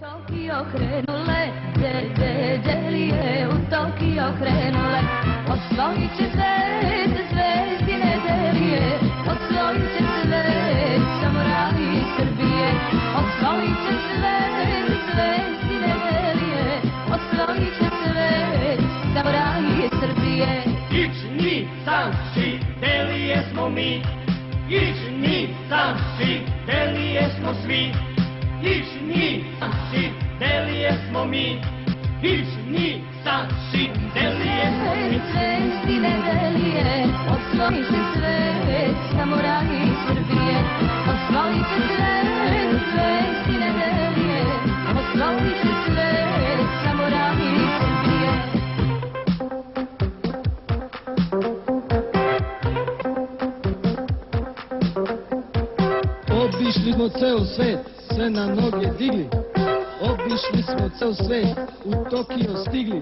Tokio krenule, delije u Tokio krenule. Osvojit će svet, zvezdine delije, osvojit će svet, samuraji Srbije. Osvojit će svet, zvezdine delije, osvojit će svet, samuraji Srbije. Ični sanši, delije smo mi, ični sanši, delije smo svi. Ični sanši, delije smo mi, ični sanši, delije smo mi. Zvezdine delije, osvojit će svet, samuraji Srbije. Osvojit će svet, zvezdine delije, osvojit će svet, samuraji Srbije. Obišli smo ceo svet, sve na noge digli. Obišli smo ceo svet, u Tokio stigli.